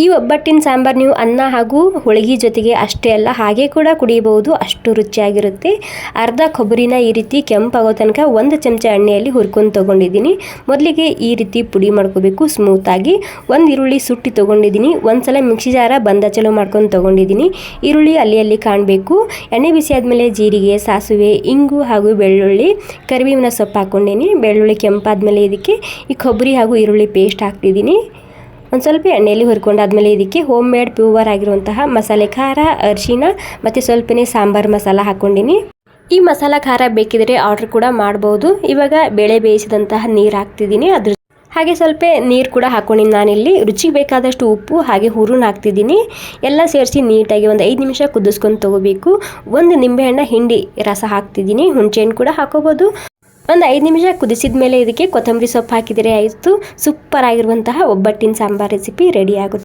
ಈ ಒಬ್ಬಟ್ಟಿನ ಸಾಂಬಾರು ನೀವು ಅನ್ನ ಹಾಗೂ ಹೋಳಿಗೆ ಜೊತೆಗೆ ಅಷ್ಟೇ ಅಲ್ಲ ಹಾಗೆ ಕೂಡ ಕುಡಿಯಬಹುದು, ಅಷ್ಟು ರುಚಿಯಾಗಿರುತ್ತೆ. ಅರ್ಧ ಕೊಬ್ಬರಿನ ಈ ರೀತಿ ಕೆಂಪಾಗೋ ತನಕ 1 ಚಮಚ ಎಣ್ಣೆಯಲ್ಲಿ ಹುರ್ಕೊಂಡು ತೊಗೊಂಡಿದ್ದೀನಿ. ಮೊದಲಿಗೆ ಈ ರೀತಿ ಪುಡಿ ಮಾಡ್ಕೋಬೇಕು ಸ್ಮೂತಾಗಿ. 1 ಈರುಳ್ಳಿ ಸುಟ್ಟಿ ತೊಗೊಂಡಿದ್ದೀನಿ. ಒಂದ್ಸಲ ಮಿಕ್ಸಿ ಜಾರ ಬಂದ ಚಲೋ ಮಾಡ್ಕೊಂಡು ತೊಗೊಂಡಿದ್ದೀನಿ. ಈರುಳ್ಳಿ ಅಲ್ಲಿ ಕಾಣಬೇಕು. ಎಣ್ಣೆ ಬಿಸಿ ಆದಮೇಲೆ ಜೀರಿಗೆ, ಸಾಸಿವೆ, ಇಂಗು ಹಾಗೂ ಬೆಳ್ಳುಳ್ಳಿ, ಕರಿಬೇವಿನ ಸೊಪ್ಪು ಹಾಕ್ಕೊಂಡೀನಿ. ಬೆಳ್ಳುಳ್ಳಿ ಕೆಂಪಾದ್ಮೇಲೆ ಇದಕ್ಕೆ ಈ ಕೊಬ್ಬರಿ ಹಾಗೂ ಈರುಳ್ಳಿ ಪೇಸ್ಟ್ ಹಾಕ್ತಿದ್ದೀನಿ. ಒಂದು ಸ್ವಲ್ಪ ಎಣ್ಣೆಯಲ್ಲಿ ಹುರ್ಕೊಂಡಾದ್ಮೇಲೆ ಇದಕ್ಕೆ ಹೋಮ್ ಮೇಡ್ ಪ್ಯೂವರ್ ಆಗಿರುವಂತಹ ಮಸಾಲೆ ಖಾರ, ಅರಿಶಿನ ಮತ್ತು ಸ್ವಲ್ಪನೇ ಸಾಂಬಾರು ಮಸಾಲ ಹಾಕ್ಕೊಂಡಿನಿ. ಈ ಮಸಾಲ ಖಾರ ಬೇಕಿದ್ರೆ ಆರ್ಡರ್ ಕೂಡ ಮಾಡ್ಬೋದು. ಇವಾಗ ಬೇಳೆ ಬೇಯಿಸಿದಂತಹ ನೀರು ಹಾಕ್ತಿದ್ದೀನಿ. ಹಾಗೆ ಸ್ವಲ್ಪ ನೀರು ಕೂಡ ಹಾಕ್ಕೊಂಡಿನಿ. ನಾನಿಲ್ಲಿ ರುಚಿಗೆ ಬೇಕಾದಷ್ಟು ಉಪ್ಪು ಹಾಗೆ ಹುರುನ್ ಹಾಕ್ತಿದ್ದೀನಿ. ಎಲ್ಲ ಸೇರಿಸಿ ನೀಟಾಗಿ ಒಂದು 5 ನಿಮಿಷ ಕುದಿಸ್ಕೊಂಡು ತೊಗೋಬೇಕು. 1 ನಿಂಬೆಹಣ್ಣ ಹಿಂಡಿ ರಸ ಹಾಕ್ತಿದ್ದೀನಿ. ಹುಣಸೆಹಣ್ಣು ಕೂಡ ಹಾಕೋಬೋದು. ಒಂದು 5 ನಿಮಿಷ ಕುದಿಸಿದ ಮೇಲೆ ಇದಕ್ಕೆ ಕೊತ್ತಂಬರಿ ಸೊಪ್ಪು ಹಾಕಿದರೆ ಆಯಿತು. ಸೂಪರ್ ಆಗಿರುವಂತಹ ಒಬ್ಬಟ್ಟಿನ ಸಾಂಬಾರು ರೆಸಿಪಿ ರೆಡಿ ಆಗುತ್ತೆ.